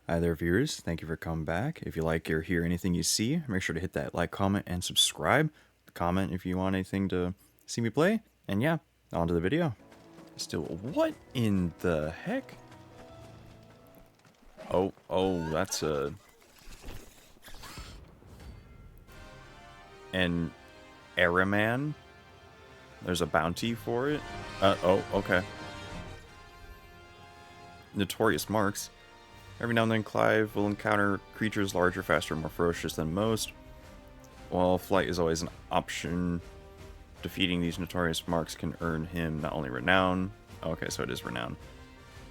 Hi there, viewers. Thank you for coming back. If you like or hear anything you see, make sure to hit that like, comment, and subscribe. Comment if you want anything to see me play. And yeah, on to the video. Still, what in the heck? Oh, that's an Araman. There's a bounty for it. Oh, okay. Notorious marks. Every now and then, Clive will encounter creatures larger, faster, and more ferocious than most. While flight is always an option, defeating these notorious marks can earn him not only renown. Okay, so it is renown.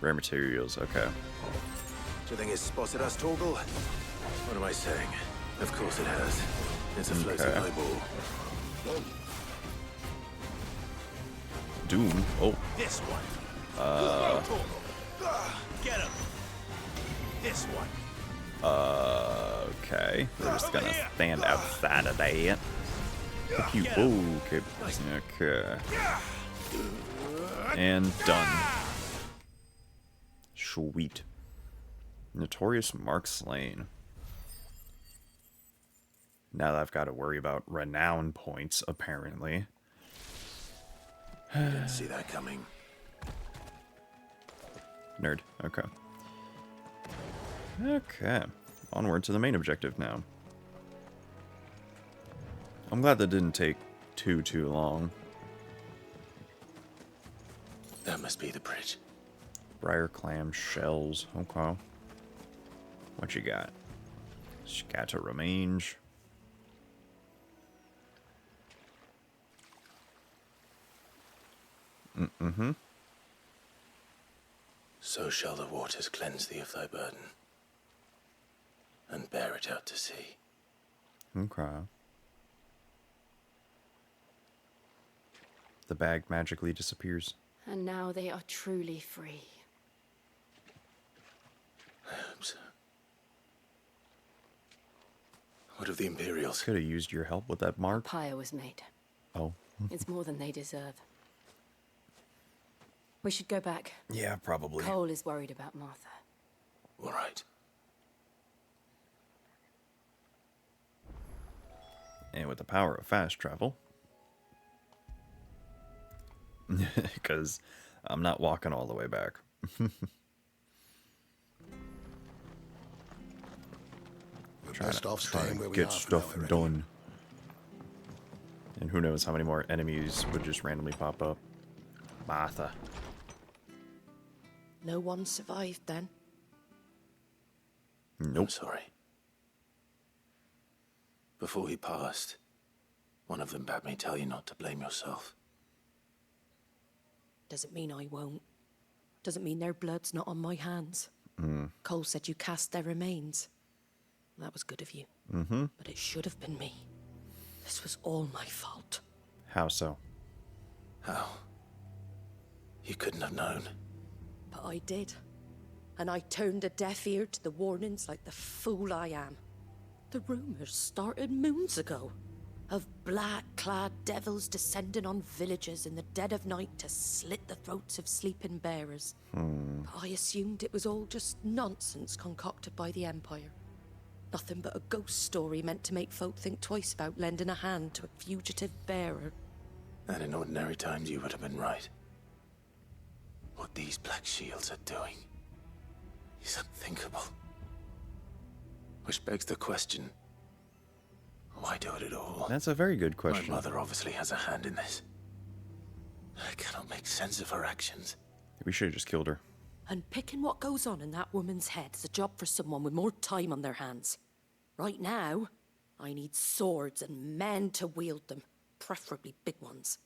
Rare materials, okay. Do you think it's spotted us, Torgal? What am I saying? Of course it has. It's a floating eyeball. Doom? Oh. This one. Get him. This one. Okay. We're just gonna stand outside of that. Cute. Oh, okay. Okay. And done. Sweet. Notorious mark slain. Now that I've got to worry about renown points, apparently. Didn't see that coming. Nerd. Okay. Okay. Onward to the main objective now. I'm glad that didn't take too long. That must be the bridge. Briar clam shells. Okay. What you got? Scatter range. Mm-hmm. So shall the waters cleanse thee of thy burden, and bear it out to sea. Okay. The bag magically disappears. And now they are truly free. I hope so. What of the Imperials? Could have used your help with that mark. Pyre was made. Oh. It's more than they deserve. We should go back. Yeah, probably. Cole is worried about Martha. All right. And with the power of fast travel. Because I'm not walking all the way back. Trying to get stuff done. And who knows how many more enemies would just randomly pop up. Martha. No one survived then? Nope. I'm sorry. Before he passed, one of them bade me tell you not to blame yourself. Doesn't mean I won't. Doesn't mean their blood's not on my hands. Cole said you cast their remains. That was good of you. But it should have been me. This was all my fault. How so? How? You couldn't have known. But I did. And I turned a deaf ear to the warnings like the fool I am. The rumors started moons ago. Of black-clad devils descending on villages in the dead of night to slit the throats of sleeping bearers. I assumed it was all just nonsense concocted by the Empire. Nothing but a ghost story meant to make folk think twice about lending a hand to a fugitive bearer. And in ordinary times you would have been right. What these Black Shields are doing is unthinkable. Which begs the question, why do it at all? That's a very good question. My mother obviously has a hand in this. I cannot make sense of her actions. We should have just killed her. And picking what goes on in that woman's head is a job for someone with more time on their hands. Right now, I need swords and men to wield them, preferably big ones.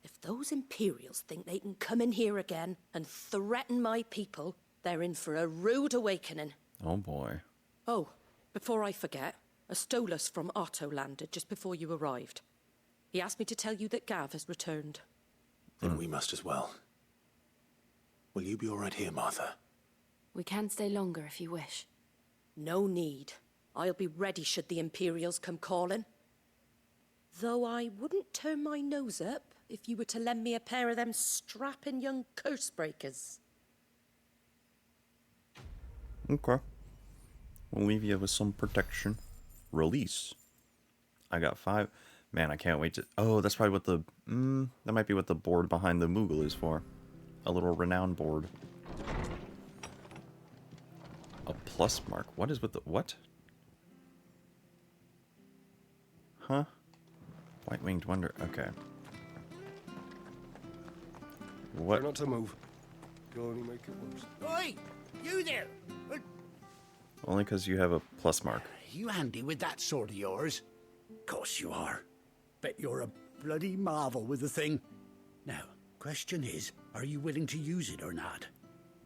If those Imperials think they can come in here again and threaten my people, they're in for a rude awakening. Oh boy. Oh, before I forget, a Stolas from Otto landed just before you arrived. He asked me to tell you that Gav has returned. Then we must as well. Will you be all right here, Martha? We can stay longer if you wish. No need. I'll be ready should the Imperials come calling. Though I wouldn't turn my nose up if you were to lend me a pair of them strapping young curse breakers. Okay. We'll leave you with some protection. Release. I got 5. Man, I can't wait to... Oh, that's probably what the... that might be what the board behind the Moogle is for. A little renown board. A plus mark. What is with the... What? Huh? White-winged wonder. Okay. What? Try not to move. You'll only make it worse. Oi! You there! Only because you have a plus mark. You handy with that sword of yours? Course you are. Bet you're a bloody marvel with the thing. Now, question is, are you willing to use it or not?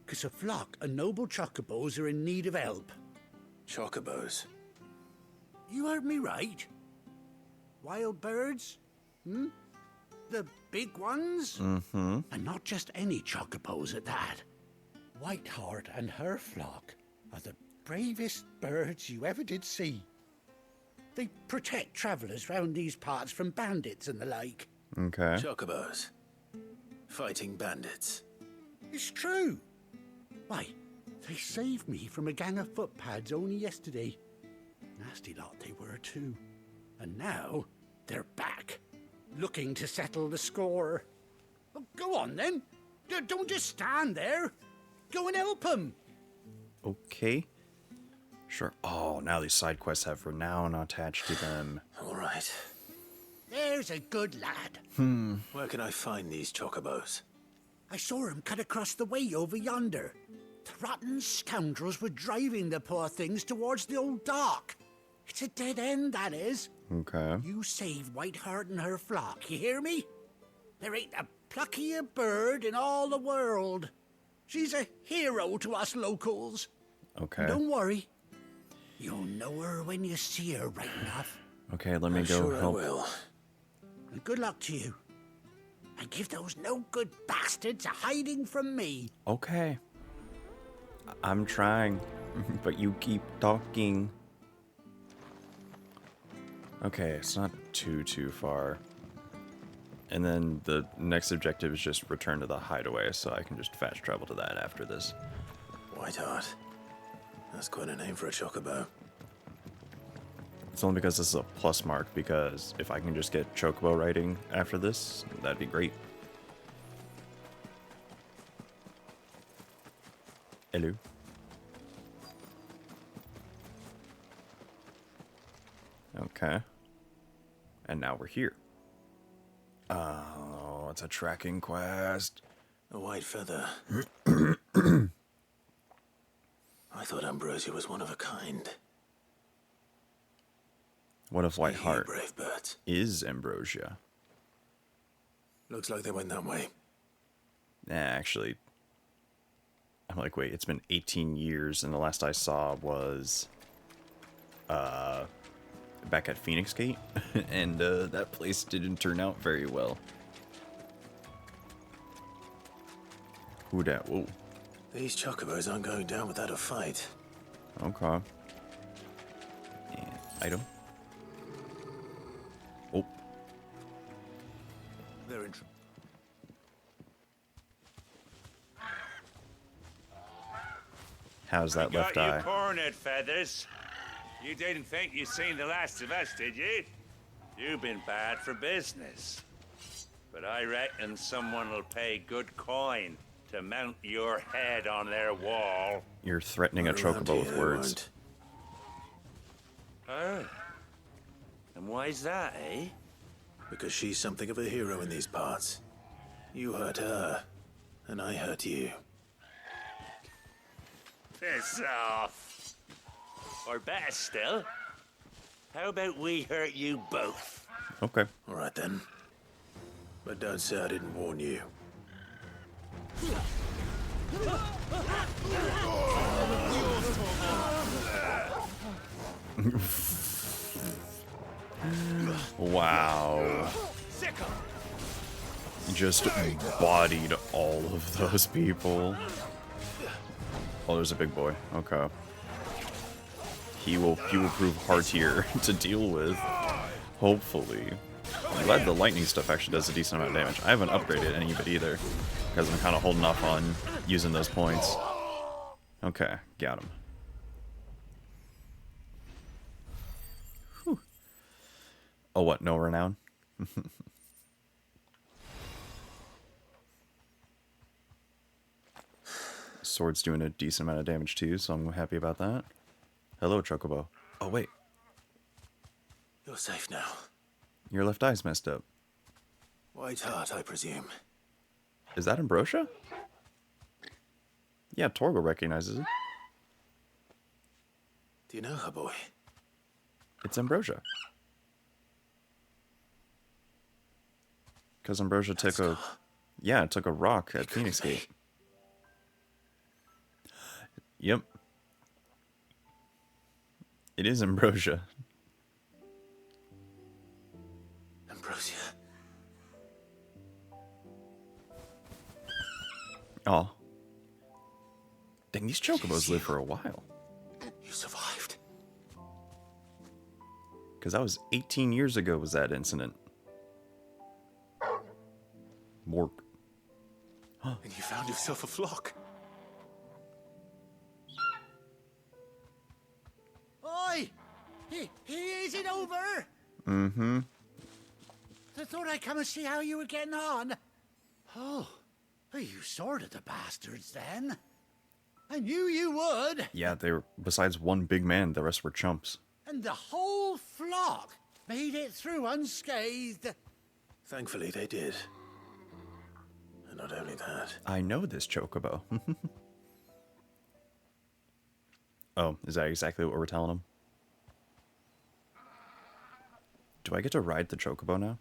'Cause a flock of noble chocobos are in need of help. Chocobos. You heard me right. Wild birds? The big ones? Mm-hmm. And not just any chocobos at that. Whiteheart and her flock are the bravest birds you ever did see. They protect travellers round these parts from bandits and the like. Okay. Chocobos. Fighting bandits. It's true. Why, they saved me from a gang of footpads only yesterday. Nasty lot they were too. And now they're back, looking to settle the score. Well, go on then. Don't just stand there. Go and help them. Okay. Sure. Oh, now these side quests have renown attached to them. All right. There's a good lad. Where can I find these chocobos? I saw him cut across the way over yonder. The rotten scoundrels were driving the poor things towards the old dock. It's a dead end, that is. Okay. You save Whiteheart and her flock, you hear me? There ain't a pluckier bird in all the world. She's a hero to us locals. Okay. Don't worry. You'll know her when you see her right enough. Okay, let me I'm go sure help. I will. And good luck to you. And give those no-good bastards a hiding from me. Okay. I'm trying, but you keep talking. Okay, it's not too far. And then the next objective is just return to the hideaway, so I can just fast travel to that after this. Whiteheart. That's quite a name for a chocobo. It's only because this is a plus mark, because if I can just get chocobo riding after this, that'd be great. Hello. Okay. And now we're here. Oh, it's a tracking quest. A white feather. I thought Ambrosia was one of a kind. What if You Whiteheart brave birds. is Ambrosia? Looks like they went that way. Nah, actually, I'm like, wait, it's been 18 years, and the last I saw was back at Phoenix Gate, and that place didn't turn out very well. Who dat? Whoa. These chocobos aren't going down without a fight. Okay. And item. Oh. They're in How's that left Got eye? you cornered, Feathers. You didn't think you'd seen the last of us, did you? You've been bad for business. But I reckon someone will pay good coin to mount your head on their wall. You're threatening a Around chocobo here with they words. won't. Oh. And why's that, eh? Because she's something of a hero in these parts. You hurt her, and I hurt you. Piss off. Or better still, how about we hurt you both? Okay. All right then. But don't say I didn't warn you. Wow. Just bodied all of those people. Oh, there's a big boy. Okay. He will prove heartier to deal with. Hopefully. I'm glad the lightning stuff actually does a decent amount of damage. I haven't upgraded any of it either, because I'm kind of holding off on using those points. Okay, got him. Oh, what? No renown? Sword's doing a decent amount of damage too, so I'm happy about that. Hello, Chocobo. Oh, wait. You're safe now. Your left eye's messed up. White Heart, I presume. Is that Ambrosia? Yeah, Torgo recognizes it. Do you know her, boy? It's Ambrosia. Because Ambrosia took a... Yeah, it took a rock at Phoenix Gate. Yep. It is Ambrosia. Ambrosia. Oh. Dang, these chocobos live for a while. You survived. Because that was 18 years ago was that incident. Mork. And you found yourself a flock. Oi! Is it over? Mm-hmm. I thought I'd come and see how you were getting on. Oh, you sorted the bastards then. I knew you would. Yeah, they were, besides one big man, the rest were chumps. And the whole flock made it through unscathed. Thankfully, they did. And not only that. I know this chocobo. Oh, is that exactly what we're telling him? Do I get to ride the chocobo now?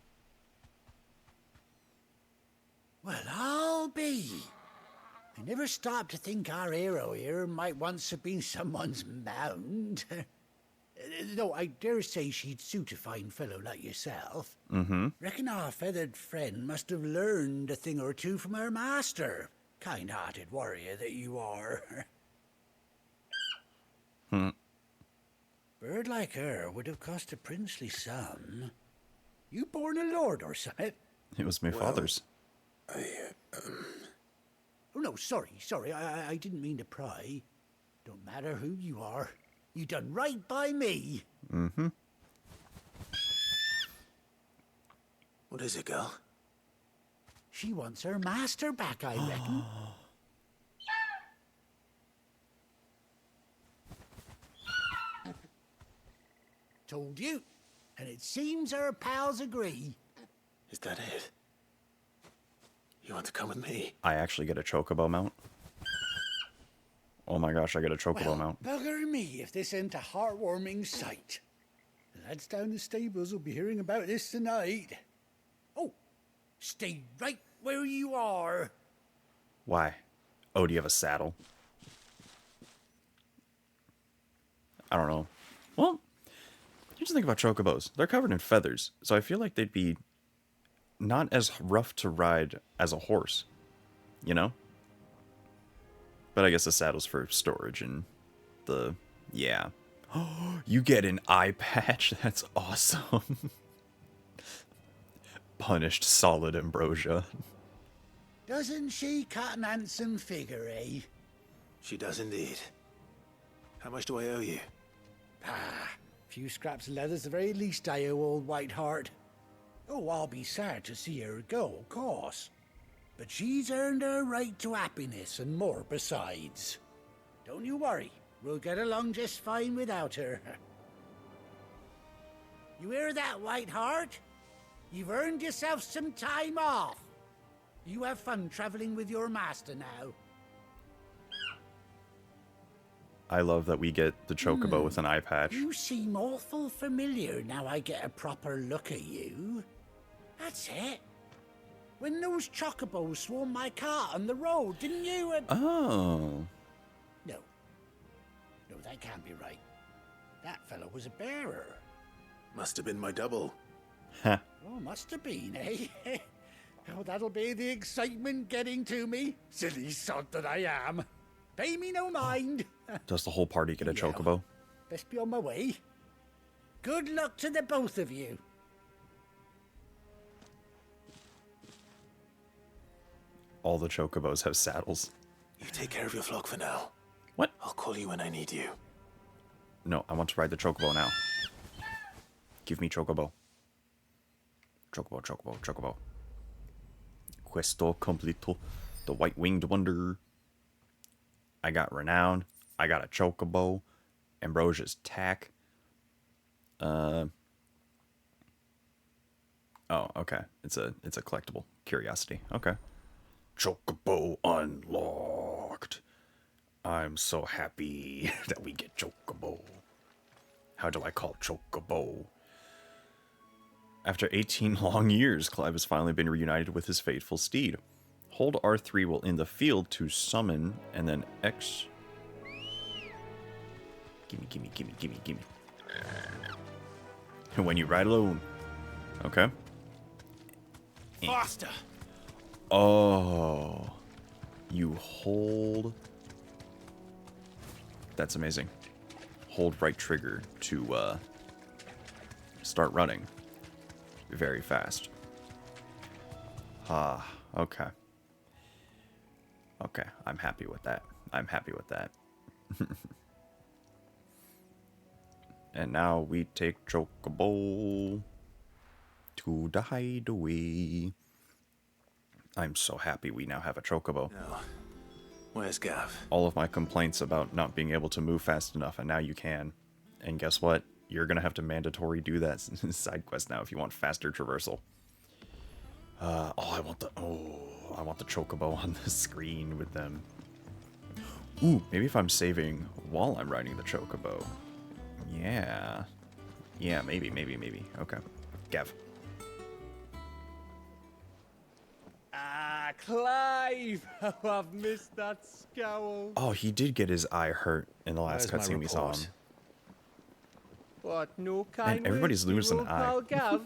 Well, I'll be. I never stopped to think our hero here might once have been someone's mount. Though I dare say she'd suit a fine fellow like yourself. Mm-hmm. Reckon our feathered friend must have learned a thing or two from her master. Kind-hearted warrior that you are. Bird like her would have cost a princely sum. You born a lord or something? It was my father's. Oh, no, sorry. I didn't mean to pry. Don't matter who you are. You done right by me. Mm-hmm. What is it, girl? She wants her master back, I reckon. Told you. And it seems her pals agree. Is that it? You want to come with me? I actually get a chocobo mount. Oh my gosh, I get a chocobo mount. Bugger me if this ain't a heartwarming sight. The lads down the stables will be hearing about this tonight. Oh, stay right where you are. Why? Oh, do you have a saddle? I don't know. Well, here's the thing about chocobos. They're covered in feathers, so I feel like they'd be not as rough to ride as a horse, you know? But I guess the saddle's for storage and the... yeah. You get an eye patch? That's awesome. Punished solid Ambrosia. Doesn't she cut an handsome figure, eh? She does indeed. How much do I owe you? Few scraps of leather's the very least I owe old Whiteheart. Oh, I'll be sad to see her go, of course. But she's earned her right to happiness and more besides. Don't you worry, we'll get along just fine without her. You hear that, Whiteheart? You've earned yourself some time off. You have fun traveling with your master now. I love that we get the chocobo with an eye patch. You seem awful familiar now I get a proper look at you. That's it. When those chocobos swarmed my cart on the road, didn't you? Oh. No, that can't be right. That fellow was a bearer. Must have been my double. Heh. Oh, must have been, eh? Oh, that'll be the excitement getting to me. Silly sod that I am. Pay me no mind. Does the whole party get a chocobo? Best be on my way. Good luck to the both of you. All the chocobos have saddles. You take care of your flock for now. What? I'll call you when I need you. No, I want to ride the chocobo now. Give me chocobo. Chocobo, chocobo, chocobo. Questo completo. The white-winged wonder. I got renown. I got a chocobo. Ambrosia's tack. Oh, okay. It's a collectible. Curiosity. Okay. Chocobo unlocked. I'm so happy that we get chocobo. How do I call chocobo? After 18 long years, Clive has finally been reunited with his faithful steed. Hold R3 while in the field to summon, and then X... Gimme. And when you ride alone. Okay. Faster! Oh. You hold... That's amazing. Hold right trigger to start running very fast. Okay. Okay, I'm happy with that. And now we take Chocobo to the hideaway. I'm so happy we now have a Chocobo. No. Where's Gav? All of my complaints about not being able to move fast enough, and now you can. And guess what? You're gonna have to mandatory do that side quest now if you want faster traversal. I want the Chocobo on the screen with them. Ooh, maybe if I'm saving while I'm riding the Chocobo. Yeah. Yeah, maybe. Okay. Gav. Clive! Oh, I've missed that scowl. Oh, he did get his eye hurt in the last Where's my cutscene we saw him. report? What, no kind And everybody's words for losing your an eye. old pal Gav?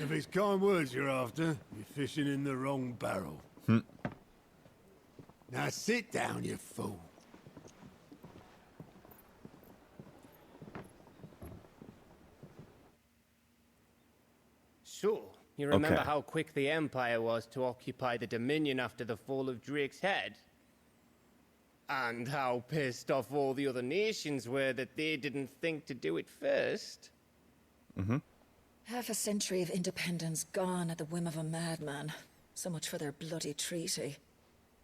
If it's kind words you're after, you're fishing in the wrong barrel. Now sit down, you fool. So, you remember Okay. how quick the Empire was to occupy the Dominion after the fall of Drake's head? And how pissed off all the other nations were that they didn't think to do it first? Half a century of independence gone at the whim of a madman. So much for their bloody treaty.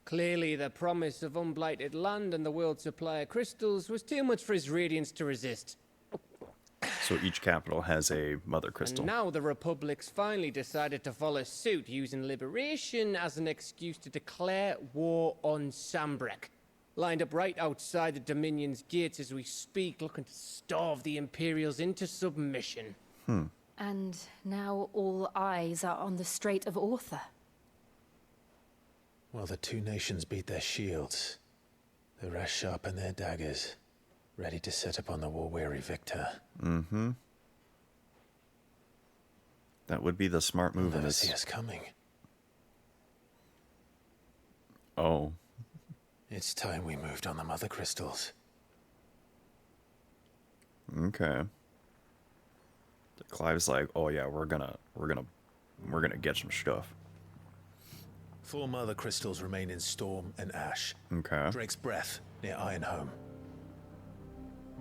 Clearly, the promise of unblighted land and the world's supply of crystals was too much for his radiance to resist. So each capital has a mother crystal. And now the Republic's finally decided to follow suit, using liberation as an excuse to declare war on Sambrek. Lined up right outside the Dominion's gates as we speak, looking to starve the Imperials into submission. And now all eyes are on the Strait of Author. Well, the two nations beat their shields. The rest sharpen their daggers, ready to set upon the war-weary victor. That would be the smart move in Never see this. us coming. Oh. It's time we moved on the mother crystals. Okay. Clive's like, oh yeah, we're gonna get some stuff. 4 mother crystals remain in Storm and Ash. Okay. Drake's Breath near Ironhome.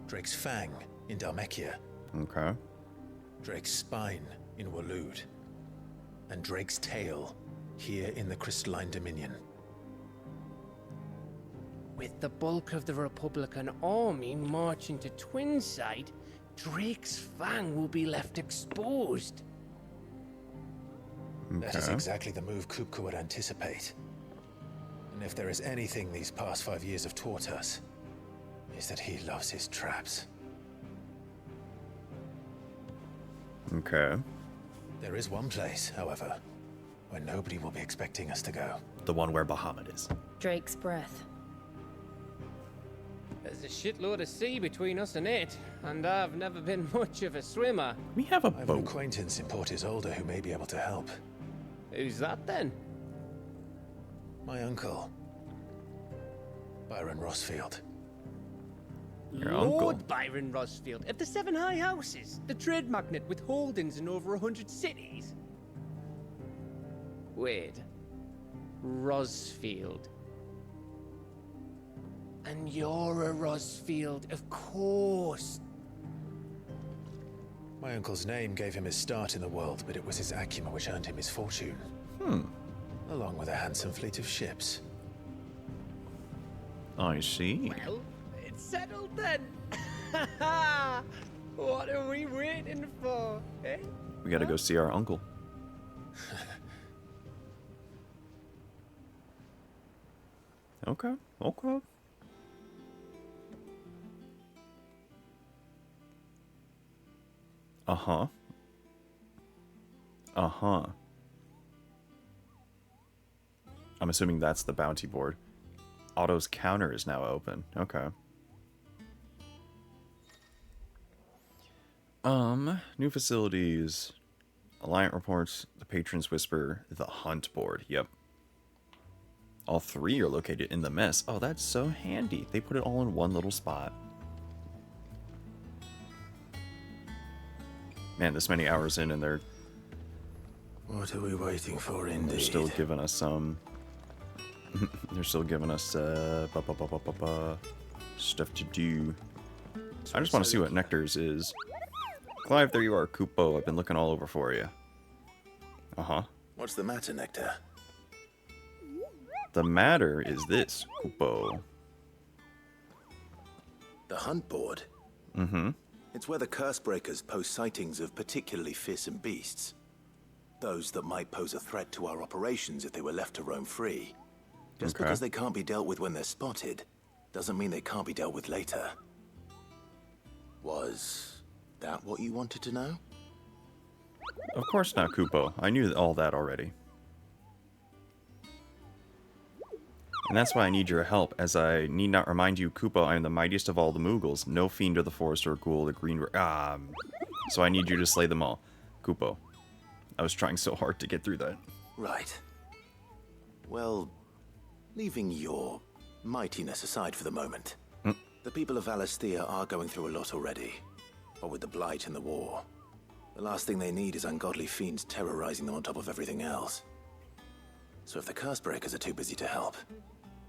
Drake's Fang in Dhalmekia. Okay. Drake's Spine in Waloed. And Drake's Tail here in the Crystalline Dominion. With the bulk of the Republican army marching to Twinside, Drake's Fang will be left exposed. That is Okay. exactly the move Kupka would anticipate. And if there is anything these past 5 years have taught us, is that he loves his traps. Okay. There is one place, however, where nobody will be expecting us to go. The one where Bahamut is. Drake's Breath. There's a shitload of sea between us and it, and I've never been much of a swimmer. We have a I have an boat. acquaintance in Port Isolde who may be able to help. Who's that then? My uncle, Byron Rossfield. Your Lord uncle? Byron Rosfield of the 7 High Houses, the trade magnate with holdings in over 100 cities. Wait, Rosfield. And you're a Rosfield, of course. My uncle's name gave him his start in the world, but it was his acumen which earned him his fortune. Along with a handsome fleet of ships. I see. Well, it's settled then. What are we waiting for, eh? We gotta go see our uncle. Okay, okay. Uh-huh. Uh-huh. I'm assuming that's the bounty board. Otto's counter is now open. Okay. New facilities. Alliant reports, the Patron's Whisper, the Hunt board. Yep. All three are located in the mess. Oh, that's so handy. They put it all in one little spot. Man, this many hours in and they're What are we waiting for, indeed? still giving us some... they're still giving us stuff to do. I just want to see what Nectar's is. Clive, there you are, Kupo. I've been looking all over for you. Uh-huh. What's the matter, Nectar? The matter is this, Kupo. The hunt board? Mm-hmm. It's where the curse breakers post sightings of particularly fearsome beasts. Those that might pose a threat to our operations if they were left to roam free. Just because they can't be dealt with when they're spotted, doesn't mean they can't be dealt with later. Was that what you wanted to know? Of course not, Kupo. I knew all that already. And that's why I need your help, as I need not remind you, Kupo, I am the mightiest of all the Moogles. No fiend of the forest or ghoul, the green... So I need you to slay them all. Kupo. I was trying so hard to get through that. Right. Well, leaving your mightiness aside for the moment, the people of Valisthea are going through a lot already. What with the Blight and the war. The last thing they need is ungodly fiends terrorizing them on top of everything else. So if the curse breakers are too busy to help,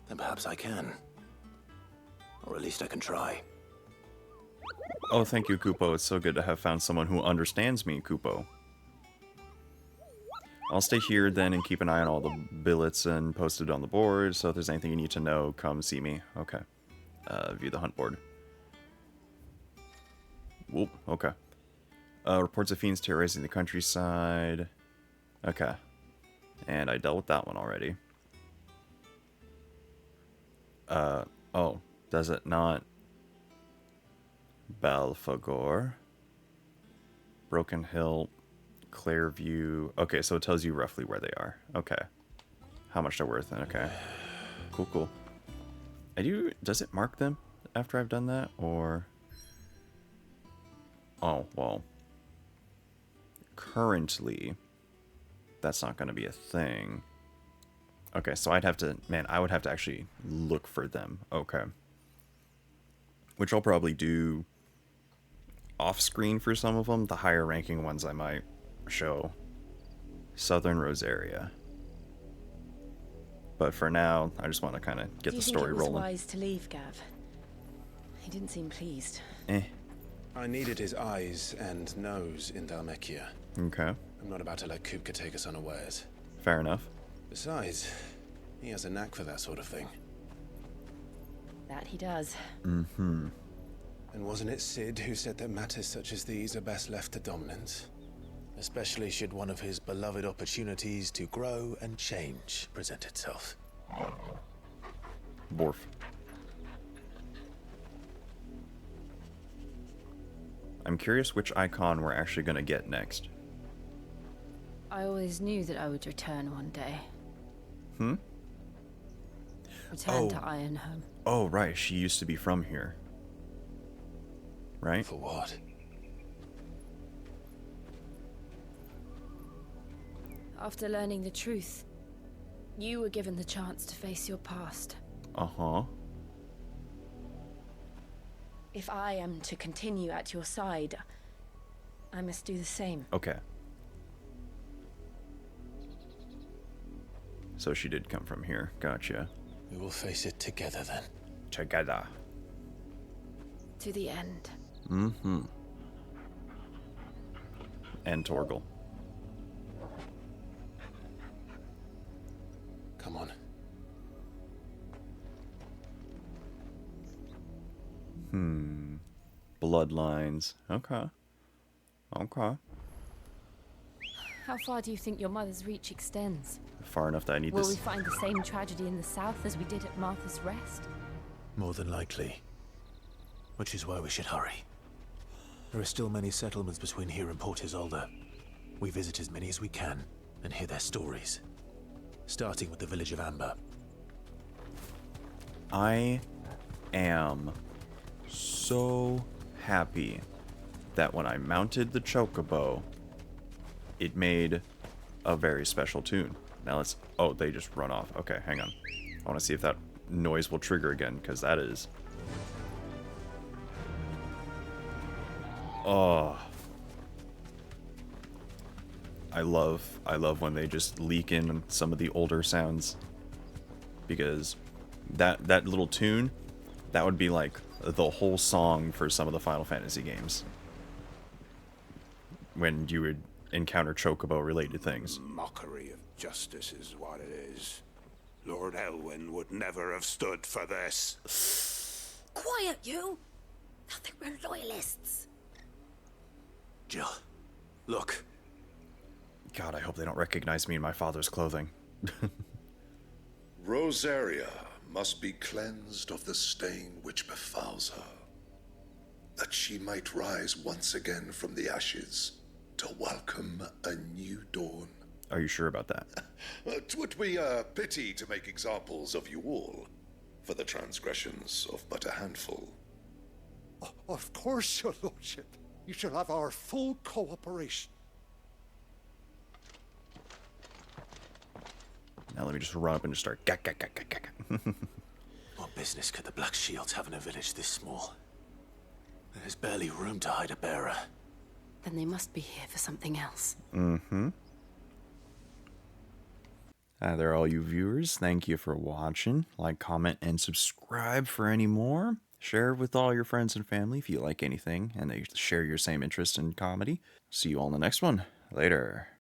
then perhaps I can. Or at least I can try. Oh, thank you, Kupo. It's so good to have found someone who understands me, Kupo. I'll stay here then and keep an eye on all the billets and post it on the board, so if there's anything you need to know, come see me. Okay. View the hunt board. Whoop, okay. Reports of fiends terrorizing the countryside. Okay. And I dealt with that one already. Oh, does it not? Balfagor. Broken Hill. Clairview. Okay, so it tells you roughly where they are. Okay. How much they're worth, okay. Cool, cool. Does it mark them after I've done that, or... Oh, well. Currently, that's not going to be a thing. Okay, so I'd have to... Man, I would have to actually look for them. Okay. Which I'll probably do off-screen for some of them. The higher ranking ones I might show. Southern Rosaria. But for now, I just want to kind of get the story rolling. Do you think it was wise to leave, Gav? He didn't seem pleased. I needed his eyes and nose in Dhalmekia. Okay. I'm not about to let Kupka take us unawares. Fair enough. Besides, he has a knack for that sort of thing. That he does. Mm-hmm. And wasn't it Sid who said that matters such as these are best left to dominance? Especially should one of his beloved opportunities to grow and change present itself. Borf. I'm curious which icon we're actually going to get next. I always knew that I would return one day. Return to Ironhome. Oh, right. She used to be from here. Right? For what? After learning the truth, you were given the chance to face your past. Uh-huh. If I am to continue at your side, I must do the same. Okay. So she did come from here. Gotcha. We will face it together then. Together. To the end. Mm-hmm. and Torgal. Come on. Bloodlines. Okay. Okay. How far do you think your mother's reach extends? Far enough that I need Will this. we find the same tragedy in the south as we did at Martha's Rest? More than likely. Which is why we should hurry. There are still many settlements between here and Port Isolde. We visit as many as we can and hear their stories. Starting with the village of Amber. I am so happy that when I mounted the Chocobo, it made a very special tune. Now let's... Oh, they just run off. Okay, hang on. I want to see if that noise will trigger again, because that is... Oh. I love when they just leak in some of the older sounds. Because that little tune, that would be like the whole song for some of the Final Fantasy games. When you would encounter Chocobo-related things. Mockery of justice is what it is. Lord Elwyn would never have stood for this. Quiet, you! Thought they were loyalists. Jill, look. God, I hope they don't recognize me in my father's clothing. Rosaria must be cleansed of the stain which befouls her, that she might rise once again from the ashes to welcome a new dawn. Are you sure about that? 'Twould be a pity to make examples of you all, for the transgressions of but a handful. Of course, your lordship. You shall have our full cooperation. Now let me just run up and just start... Gak, gak, gak, gak, gak. What business could the Black Shields have in a village this small? There's barely room to hide a bearer. Then they must be here for something else. Mm-hmm. Hi there, all you viewers. Thank you for watching. Like, comment, and subscribe for any more. Share it with all your friends and family if you like anything and they share your same interest in comedy. See you all in the next one. Later.